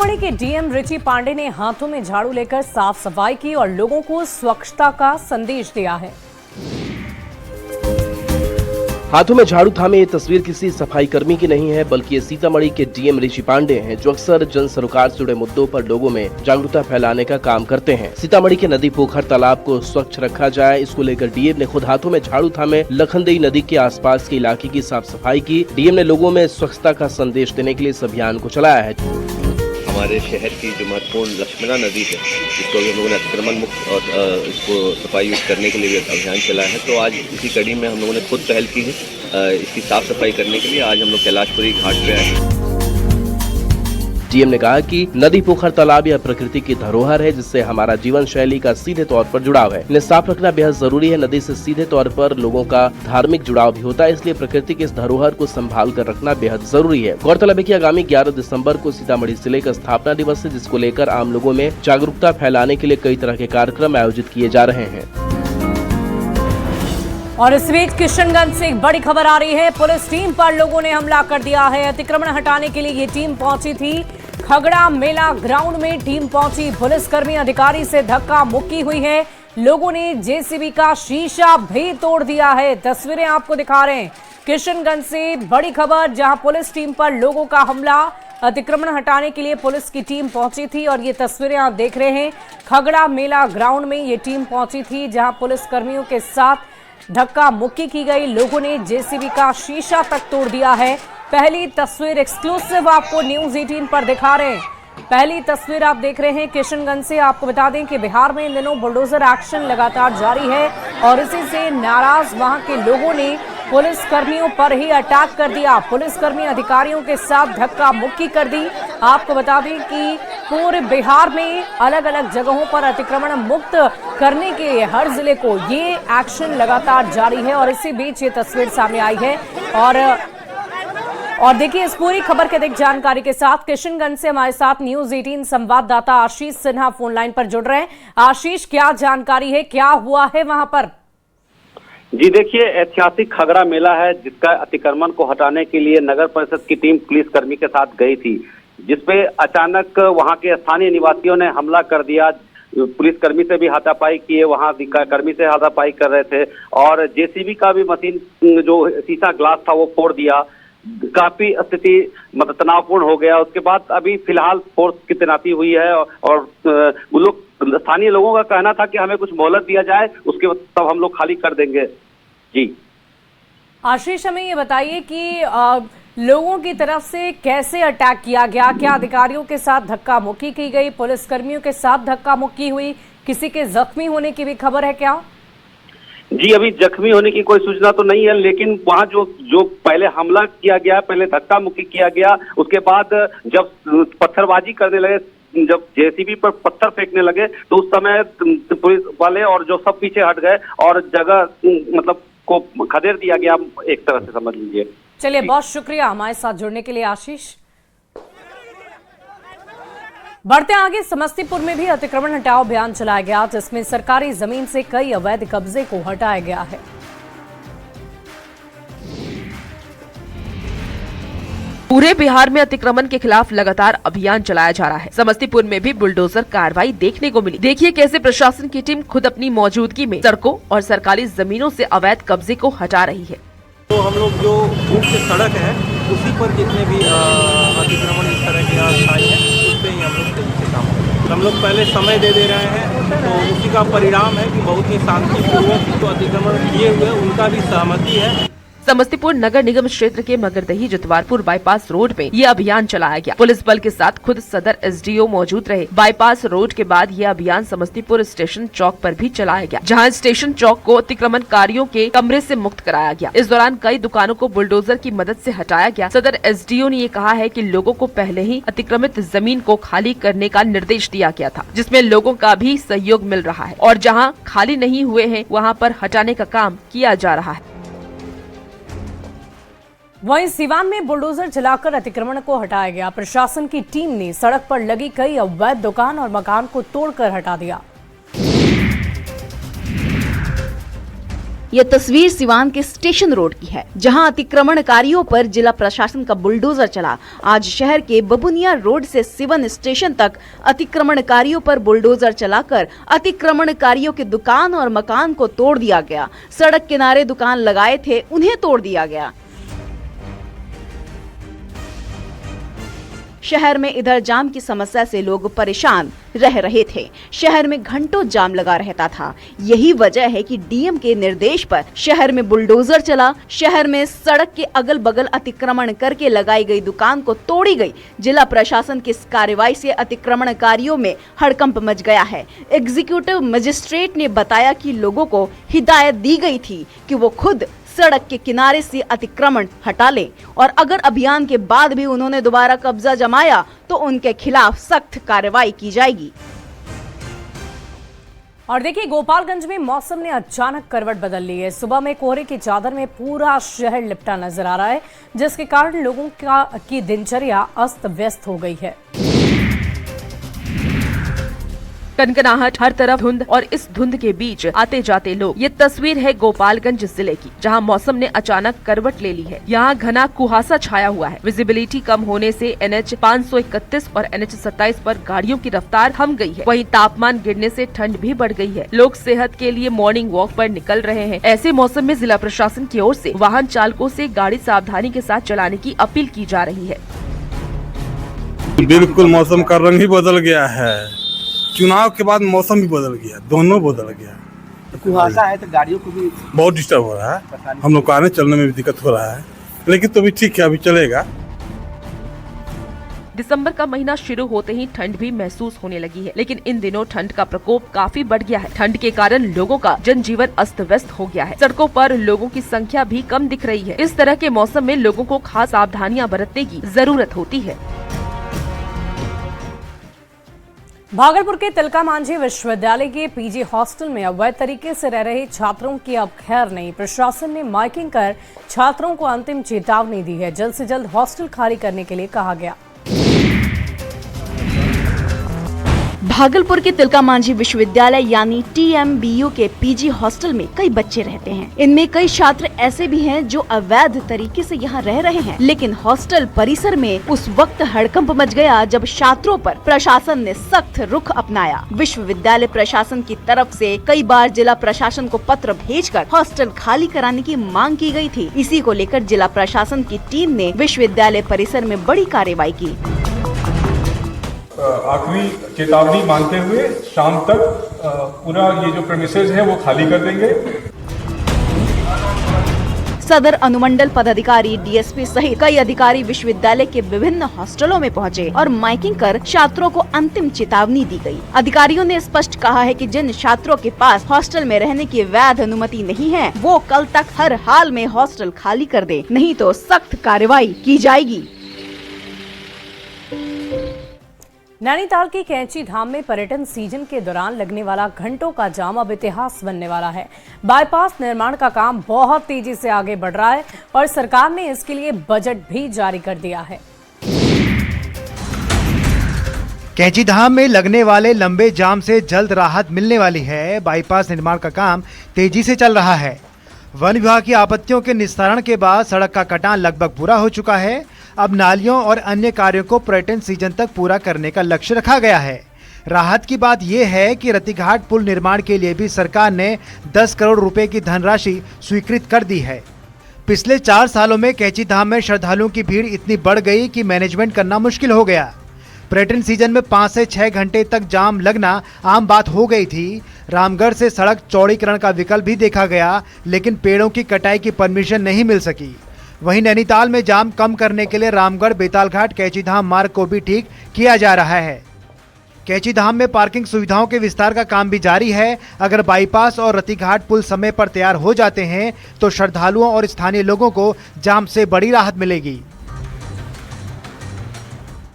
सीतामढ़ी के DM Richie Pandey ने हाथों में झाड़ू लेकर साफ सफाई की और लोगों को स्वच्छता का संदेश दिया है। हाथों में झाड़ू थामे ये तस्वीर किसी सफाई कर्मी की नहीं है, बल्कि ये सीतामढ़ी के डीएम रिची पांडे हैं, जो अक्सर जन सरोकार से जुड़े मुद्दों पर लोगों में जागरूकता फैलाने का काम करते हैं। सीतामढ़ी के नदी, पोखर, तालाब को स्वच्छ रखा जाए, इसको लेकर डीएम ने खुद हाथों में झाड़ू थामे लखनदेई नदी के आसपास के इलाके की साफ सफाई की। डीएम ने लोगों में स्वच्छता का संदेश देने के लिए इस अभियान को चलाया है। हमारे शहर की जो महत्वपूर्ण लक्ष्मणा नदी है, जिसको हम लोगों ने अतिक्रमण मुक्त और इसको सफाई युक्त करने के लिए अभियान चलाया है, तो आज इसी कड़ी में हम लोगों ने खुद पहल की है इसकी साफ सफाई करने के लिए। आज हम लोग कैलाशपुरी घाट पे आए हैं। डीएम ने कहा कि नदी, पोखर, तालाब यह प्रकृति की धरोहर है, जिससे हमारा जीवन शैली का सीधे तौर पर जुड़ाव है। इन्हें साफ रखना बेहद जरूरी है। नदी से सीधे तौर पर लोगों का धार्मिक जुड़ाव भी होता है, इसलिए प्रकृति के इस धरोहर को संभाल कर रखना बेहद जरूरी है। गौरतलब है कि आगामी 11 दिसंबर को सीतामढ़ी जिले का स्थापना दिवस है, जिसको लेकर आम लोगों में जागरूकता फैलाने के लिए कई तरह के कार्यक्रम आयोजित किए जा रहे हैं। और इस बीच किशनगंज से एक बड़ी खबर आ रही है। पुलिस टीम पर लोगों ने हमला कर दिया है। अतिक्रमण हटाने के लिए ये टीम पहुंची थी। खगड़ा मेला ग्राउंड में टीम पहुंची। पुलिसकर्मी अधिकारी से धक्का मुक्की हुई है। लोगों ने जेसीबी का शीशा भी तोड़ दिया है। तस्वीरें आपको दिखा रहे हैं। किशनगंज से बड़ी खबर, जहां पुलिस टीम पर लोगों का हमला। अतिक्रमण हटाने के लिए पुलिस की टीम पहुंची थी और ये तस्वीरें आप देख रहे हैं। खगड़ा मेला ग्राउंड में ये टीम पहुंची थी, जहां पुलिस कर्मियों के साथ धक्का मुक्की की गई। लोगों ने जेसीबी का शीशा तक तोड़ दिया है। पहली तस्वीर एक्सक्लूसिव आपको न्यूज 18 पर दिखा रहे हैं। पहली तस्वीर आप देख रहे हैं किशनगंज से। आपको बता दें कि बिहार में इन दिनों बुलडोजर एक्शन लगातार जारी है और इसी से नाराज वहां के लोगों ने पुलिस कर्मियों पर ही अटैक कर दिया। पुलिसकर्मी अधिकारियों के साथ धक्का मुक्की कर दी। आपको बता दें कि पूरे बिहार में अलग अलग जगहों पर अतिक्रमण मुक्त करने के लिए हर जिले को ये एक्शन लगातार जारी है और इसी बीच ये तस्वीर सामने आई है। और देखिए इस पूरी खबर के अधिक जानकारी के साथ किशनगंज से हमारे साथ न्यूज 18 संवाददाता आशीष सिन्हा फोन लाइन पर जुड़ रहे हैं। आशीष, क्या जानकारी है, क्या हुआ है वहां पर? जी देखिए, ऐतिहासिक खगड़ा मेला है, जिसका अतिक्रमण को हटाने के लिए नगर परिषद की टीम पुलिसकर्मी के साथ गई थी, जिसपे अचानक वहां के स्थानीय निवासियों ने हमला कर दिया। पुलिसकर्मी से भी हाथापाई किए, वहां कर्मी से हाथापाई कर रहे थे और जेसीबी का भी मशीन जो शीशा ग्लास था वो फोड़ दिया। काफी स्थिति मतलब तनावपूर्ण हो गया। उसके बाद अभी फिलहाल फोर्स की तैनाती हुई है और स्थानीय लोगों का कहना था कि हमें कुछ मोहलत दिया जाए, उसके बाद तब हम लोग खाली कर देंगे। जी आशीष, हमें ये बताइए कि लोगों की तरफ से कैसे अटैक किया गया? क्या अधिकारियों के साथ धक्का मुक्की की गई, पुलिसकर्मियों के साथ धक्का मुक्की हुई, किसी के जख्मी होने की भी खबर है क्या? जी अभी जख्मी होने की कोई सूचना तो नहीं है, लेकिन वहां जो पहले हमला किया गया, पहले धक्का मुक्की किया गया, उसके बाद जब पत्थरबाजी करने लगे, जब जेसीबी पर पत्थर फेंकने लगे, तो उस समय पुलिस वाले और जो सब पीछे हट गए और जगह मतलब को खदेड़ दिया गया, एक तरह से समझ लीजिए। चलिए, बहुत शुक्रिया हमारे साथ जुड़ने के लिए आशीष। बढ़ते आगे, समस्तीपुर में भी अतिक्रमण हटाओ अभियान चलाया गया, जिसमें सरकारी जमीन से कई अवैध कब्जे को हटाया गया है। पूरे बिहार में अतिक्रमण के खिलाफ लगातार अभियान चलाया जा रहा है। समस्तीपुर में भी बुलडोजर कार्रवाई देखने को मिली। देखिए कैसे प्रशासन की टीम खुद अपनी मौजूदगी में सड़कों और सरकारी जमीनों से अवैध कब्जे को हटा रही है। तो हम लोग जो मुख्य सड़क है उसी पर जितने भी अतिक्रमण इस तरह के स्थायी है, उस पर ही हम लोग तेजी से काम कर रहे हैं। हम लोग पहले समय दे रहे हैं, तो उसी का परिणाम है कि बहुत ही शांतिपूर्वक जो अतिक्रमण किए हुए उनका भी सहमति है। समस्तीपुर नगर निगम क्षेत्र के मगरदही जितवारपुर बाईपास रोड में ये अभियान चलाया गया। पुलिस बल के साथ खुद सदर एसडीओ मौजूद रहे। बाईपास रोड के बाद ये अभियान समस्तीपुर स्टेशन चौक पर भी चलाया गया, जहां स्टेशन चौक को अतिक्रमणकारियों के कमरे से मुक्त कराया गया। इस दौरान कई दुकानों को बुलडोजर की मदद से हटाया गया। सदर एसडीओ ने ये कहा है कि लोगों को पहले ही अतिक्रमित जमीन को खाली करने का निर्देश दिया गया था, जिसमें लोगों का भी सहयोग मिल रहा है और जहाँ खाली नहीं हुए हैं वहाँ पर हटाने का काम किया जा रहा है। वहीं सीवान में बुलडोजर चलाकर अतिक्रमण को हटाया गया। प्रशासन की टीम ने सड़क पर लगी कई अवैध दुकान और मकान को तोड़कर हटा दिया। ये तस्वीर सिवान के स्टेशन रोड की है, जहां अतिक्रमणकारियों पर जिला प्रशासन का बुलडोजर चला। आज शहर के बबुनिया रोड से सिवन स्टेशन तक अतिक्रमणकारियों पर बुलडोजर चलाकर अतिक्रमणकारियों के दुकान और मकान को तोड़ दिया गया। सड़क किनारे दुकान लगाए थे, उन्हें तोड़ दिया गया। शहर में इधर जाम की समस्या से लोग परेशान रह रहे थे। शहर में घंटों जाम लगा रहता था। यही वजह है कि डीएम के निर्देश पर शहर में बुलडोजर चला। शहर में सड़क के अगल बगल अतिक्रमण करके लगाई गई दुकान को तोड़ी गई। जिला प्रशासन की इस कार्रवाई से अतिक्रमणकारियों में हड़कंप मच गया है। एग्जीक्यूटिव मजिस्ट्रेट ने बताया कि लोगों को हिदायत दी गई थी कि वो खुद सड़क के किनारे से अतिक्रमण हटा लें और अगर अभियान के बाद भी उन्होंने दोबारा कब्जा जमाया तो उनके खिलाफ सख्त कार्रवाई की जाएगी। और देखिए, गोपालगंज में मौसम ने अचानक करवट बदल ली है। सुबह में कोहरे की चादर में पूरा शहर लिपटा नजर आ रहा है, जिसके कारण लोगों की दिनचर्या अस्त व्यस्त हो गई है। कनकनाहट, हर तरफ धुंध और इस धुंध के बीच आते जाते लोग। ये तस्वीर है गोपालगंज जिले की, जहां मौसम ने अचानक करवट ले ली है। यहाँ घना कुहासा छाया हुआ है। विजिबिलिटी कम होने से NH 531 और NH 27 पर गाड़ियों की रफ्तार थम गई है। वहीं तापमान गिरने से ठंड भी बढ़ गई है। लोग सेहत के लिए मॉर्निंग वॉक पर निकल रहे हैं। ऐसे मौसम में जिला प्रशासन की ओर से वाहन चालकों से गाड़ी सावधानी के साथ चलाने की अपील की जा रही है। बिल्कुल मौसम का रंग ही बदल गया है। चुनाव के बाद मौसम भी बदल गया, दोनों बदल गया। कुहासा है तो गाड़ियों को भी बहुत डिस्टर्ब हो रहा है। हम लोग को आने चलने में भी दिक्कत हो रहा है, लेकिन तो भी ठीक है, अभी चलेगा। दिसंबर का महीना शुरू होते ही ठंड भी महसूस होने लगी है, लेकिन इन दिनों ठंड का प्रकोप काफी बढ़ गया है। ठंड के कारण लोगों का जनजीवन अस्त व्यस्त हो गया है। सड़कों पर लोगों की संख्या भी कम दिख रही है। इस तरह के मौसम में लोगों को खास सावधानियां बरतने की जरूरत होती है। भागलपुर के तिलका मांझी विश्वविद्यालय के पीजी हॉस्टल में अवैध तरीके से रह रहे छात्रों की अब खैर नहीं। प्रशासन ने माइकिंग कर छात्रों को अंतिम चेतावनी दी है। जल्द से जल्द हॉस्टल खाली करने के लिए कहा गया। भागलपुर के तिलका मांझी विश्वविद्यालय यानी TMBU के पीजी हॉस्टल में कई बच्चे रहते हैं। इनमें कई छात्र ऐसे भी हैं जो अवैध तरीके से यहाँ रह रहे हैं। लेकिन हॉस्टल परिसर में उस वक्त हड़कंप मच गया जब छात्रों पर प्रशासन ने सख्त रुख अपनाया। विश्वविद्यालय प्रशासन की तरफ से कई बार जिला प्रशासन को पत्र भेजकर हॉस्टल खाली कराने की मांग की गई थी। इसी को लेकर जिला प्रशासन की टीम ने विश्वविद्यालय परिसर में बड़ी कार्रवाई की। आखिरी चेतावनी मानते हुए शाम तक पूरा ये जो प्रेमिसेस है वो खाली कर देंगे। सदर अनुमंडल पदाधिकारी, DSP सहित कई अधिकारी विश्वविद्यालय के विभिन्न हॉस्टलों में पहुंचे और माइकिंग कर छात्रों को अंतिम चेतावनी दी गई। अधिकारियों ने स्पष्ट कहा है कि जिन छात्रों के पास हॉस्टल में रहने की वैध अनुमति नहीं है, वो कल तक हर हाल में हॉस्टल खाली कर दे, नहीं तो सख्त कार्रवाई की जाएगी। नैनीताल की कैंची धाम में पर्यटन सीजन के दौरान लगने वाला घंटों का जाम अब इतिहास बनने वाला है। बाईपास निर्माण का काम बहुत तेजी से आगे बढ़ रहा है और सरकार ने इसके लिए बजट भी जारी कर दिया है। कैंची धाम में लगने वाले लंबे जाम से जल्द राहत मिलने वाली है। बाईपास निर्माण का काम तेजी से चल रहा है। वन विभाग की आपत्तियों के निस्तारण के बाद सड़क का कटान लगभग पूरा हो चुका है। अब नालियों और अन्य कार्यों को पर्यटन सीजन तक पूरा करने का लक्ष्य रखा गया है। राहत की बात यह है कि रतिघाट पुल निर्माण के लिए भी सरकार ने 10 करोड़ रुपए की धनराशि स्वीकृत कर दी है। पिछले 4 सालों में कैंची धाम में श्रद्धालुओं की भीड़ इतनी बढ़ गई कि मैनेजमेंट करना मुश्किल हो गया। पर्यटन सीजन में 5 से 6 घंटे तक जाम लगना आम बात हो गई थी। रामगढ़ से सड़क चौड़ीकरण का विकल्प भी देखा गया, लेकिन पेड़ों की कटाई की परमिशन नहीं मिल सकी। वहीं नैनीताल में जाम कम करने के लिए रामगढ़ बेतालघाट कैंची धाम मार्ग को भी ठीक किया जा रहा है। कैंची धाम में पार्किंग सुविधाओं के विस्तार का काम भी जारी है। अगर बाईपास और रतिघाट पुल समय पर तैयार हो जाते हैं तो श्रद्धालुओं और स्थानीय लोगों को जाम से बड़ी राहत मिलेगी।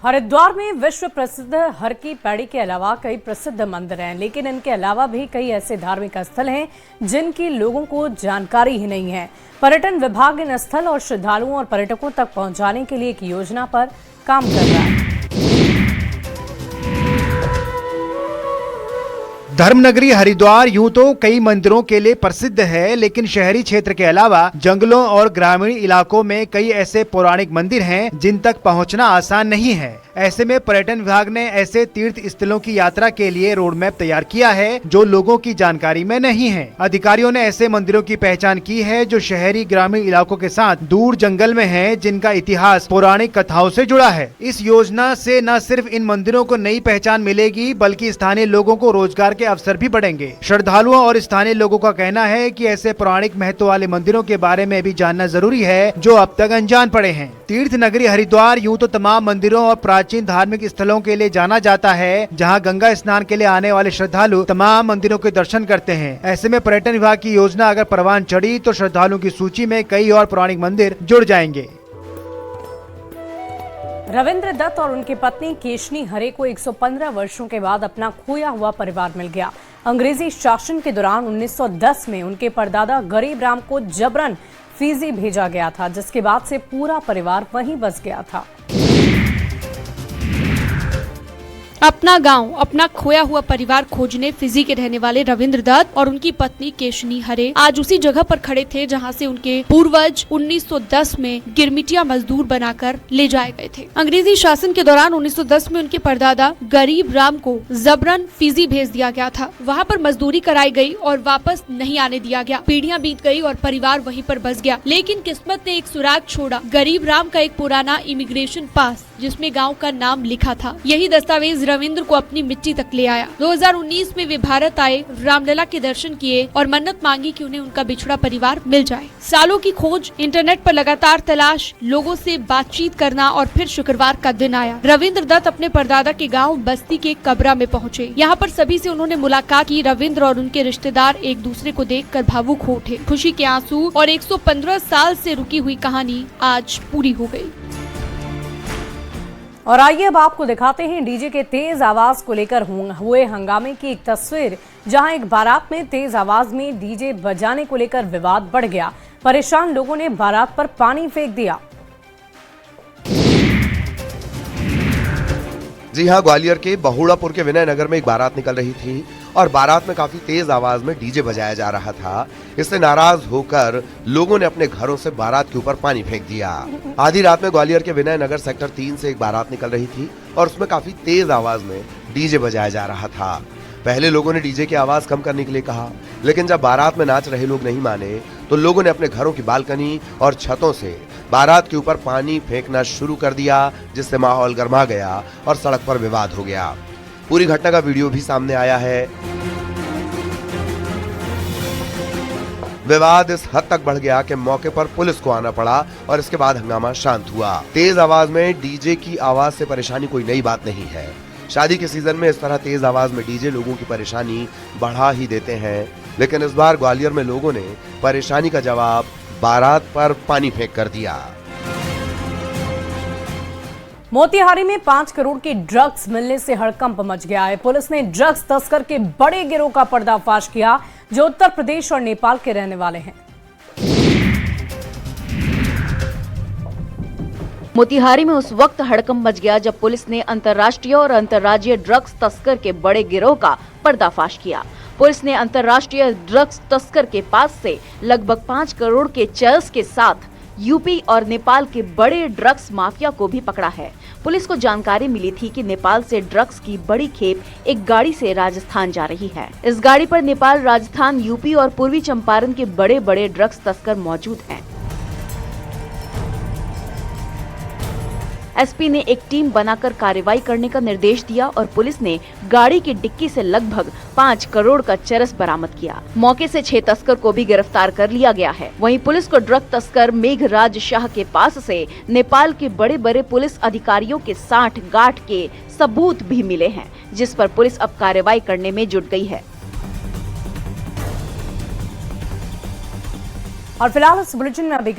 हरिद्वार में विश्व प्रसिद्ध हर की पैड़ी के अलावा कई प्रसिद्ध मंदिर हैं, लेकिन इनके अलावा भी कई ऐसे धार्मिक स्थल हैं जिनकी लोगों को जानकारी ही नहीं है। पर्यटन विभाग इन स्थल और श्रद्धालुओं और पर्यटकों तक पहुंचाने के लिए एक योजना पर काम कर रहा है। धर्मनगरी हरिद्वार यूं तो कई मंदिरों के लिए प्रसिद्ध है, लेकिन शहरी क्षेत्र के अलावा जंगलों और ग्रामीण इलाकों में कई ऐसे पौराणिक मंदिर हैं जिन तक पहुंचना आसान नहीं है। ऐसे में पर्यटन विभाग ने ऐसे तीर्थ स्थलों की यात्रा के लिए रोड मैप तैयार किया है जो लोगों की जानकारी में नहीं है। अधिकारियों ने ऐसे मंदिरों की पहचान की है जो शहरी ग्रामीण इलाकों के साथ दूर जंगल में हैं, जिनका इतिहास पौराणिक कथाओं से जुड़ा है। इस योजना से न सिर्फ इन मंदिरों को नई पहचान मिलेगी बल्कि स्थानीय लोगों को रोजगार के अवसर भी बढ़ेंगे। श्रद्धालुओं और स्थानीय लोगों का कहना है कि ऐसे पौराणिक महत्व वाले मंदिरों के बारे में भी जानना जरूरी है जो अब तक अनजान पड़े हैं। तीर्थ नगरी हरिद्वार यूं तो तमाम मंदिरों और प्राचीन धार्मिक स्थलों के लिए जाना जाता है, जहां गंगा स्नान के लिए आने वाले श्रद्धालु तमाम मंदिरों के दर्शन करते हैं। ऐसे में पर्यटन विभाग की योजना अगर परवान चढ़ी तो श्रद्धालुओं की सूची में कई और पौराणिक मंदिर जुड़ जाएंगे। रविंद्र दत्त और उनकी पत्नी केशनी हरे को 115 वर्षों के बाद अपना खोया हुआ परिवार मिल गया। अंग्रेजी शासन के दौरान 1910 में उनके परदादा गरीब राम को जबरन फीजी भेजा गया था, जिसके बाद से पूरा परिवार वहीं बस गया था। अपना गांव, अपना खोया हुआ परिवार खोजने फिजी के रहने वाले रविंद्र दत्त और उनकी पत्नी केशनी हरे आज उसी जगह पर खड़े थे जहां से उनके पूर्वज 1910 में गिरमिटिया मजदूर बनाकर ले जाए गए थे। अंग्रेजी शासन के दौरान 1910 में उनके परदादा गरीब राम को जबरन फिजी भेज दिया गया था। वहां पर मजदूरी कराई गई और वापस नहीं आने दिया गया। पीढ़ियां बीत गई और परिवार वहीं पर बस गया, लेकिन किस्मत ने एक सुराग छोड़ा। गरीब राम का एक पुराना इमिग्रेशन पास जिसमें गाँव का नाम लिखा था, यही दस्तावेज रविंद्र को अपनी मिट्टी तक ले आया। 2019 में वे भारत आए, रामलला के दर्शन किए और मन्नत मांगी कि उन्हें उनका बिछड़ा परिवार मिल जाए। सालों की खोज, इंटरनेट पर लगातार तलाश, लोगों से बातचीत करना और फिर शुक्रवार का दिन आया। रविंद्र दत्त अपने परदादा के गांव बस्ती के कबरा में पहुंचे। यहां पर सभी से उन्होंने मुलाकात की। रविंद्र और उनके रिश्तेदार एक दूसरे को देखकर भावुक हो उठे। खुशी के आंसू और 115 साल से रुकी हुई कहानी आज पूरी हो गई। और आइए अब आपको दिखाते हैं डीजे के तेज आवाज को लेकर हुए हंगामे की एक तस्वीर, जहां एक बारात में तेज आवाज में डीजे बजाने को लेकर विवाद बढ़ गया। परेशान लोगों ने बारात पर पानी फेंक दिया। जी हाँ, ग्वालियर के बहुड़ापुर के विनय नगर में एक बारात निकल रही थी और बारात में काफी तेज आवाज में डीजे बजाया जा रहा था। इससे नाराज होकर लोगों ने अपने घरों से बारात के ऊपर पानी फेंक दिया। आधी रात में ग्वालियर के विनय नगर सेक्टर 3 से एक बारात निकल रही थी और उसमें काफी तेज आवाज में डीजे बजाया जा रहा था। पहले लोगों ने डीजे की आवाज कम करने के लिए कहा, लेकिन जब बारात में नाच रहे लोग नहीं माने तो लोगों ने अपने घरों की बालकनी और छतों से बारात के ऊपर पानी फेंकना शुरू कर दिया, जिससे माहौल गर्मा गया और सड़क पर विवाद हो गया। पूरी घटना का वीडियो भी सामने आया है। विवाद इस हद तक बढ़ गया कि मौके पर पुलिस को आना पड़ा और इसके बाद हंगामा शांत हुआ। तेज आवाज में डीजे की आवाज से परेशानी कोई नई बात नहीं है। शादी के सीजन में इस तरह तेज आवाज में डीजे लोगों की परेशानी बढ़ा ही देते हैं, लेकिन इस बार ग्वालियर में लोगों ने परेशानी का जवाब बारात पर पानी फेंक कर दिया। मोतिहारी में 5 करोड़ की ड्रग्स मिलने से हड़कंप मच गया है। पुलिस ने ड्रग्स तस्कर के बड़े गिरोह का पर्दाफाश किया, जो उत्तर प्रदेश और नेपाल के रहने वाले हैं। मोतिहारी में उस वक्त हड़कंप मच गया जब पुलिस ने अंतर्राष्ट्रीय और अंतर्राज्यीय ड्रग्स तस्कर के बड़े गिरोह का पर्दाफाश किया। पुलिस ने अंतर्राष्ट्रीय ड्रग्स तस्कर के पास से लगभग 5 करोड़ के चरस के साथ यूपी और नेपाल के बड़े ड्रग्स माफिया को भी पकड़ा है। पुलिस को जानकारी मिली थी कि नेपाल से ड्रग्स की बड़ी खेप एक गाड़ी से राजस्थान जा रही है। इस गाड़ी पर नेपाल, राजस्थान, यूपी और पूर्वी चंपारण के बड़े बड़े ड्रग्स तस्कर मौजूद हैं। एसपी ने एक टीम बनाकर कार्रवाई करने का निर्देश दिया और पुलिस ने गाड़ी की डिक्की से लगभग 5 करोड़ का चरस बरामद किया। मौके से 6 तस्कर को भी गिरफ्तार कर लिया गया है। वहीं पुलिस को ड्रग तस्कर मेघराज शाह के पास से नेपाल के बड़े बड़े पुलिस अधिकारियों के 60 गांठ के सबूत भी मिले हैं, जिस पर पुलिस अब कार्रवाई करने में जुट गई है। और फिलहाल इस बुलेटिन में अभी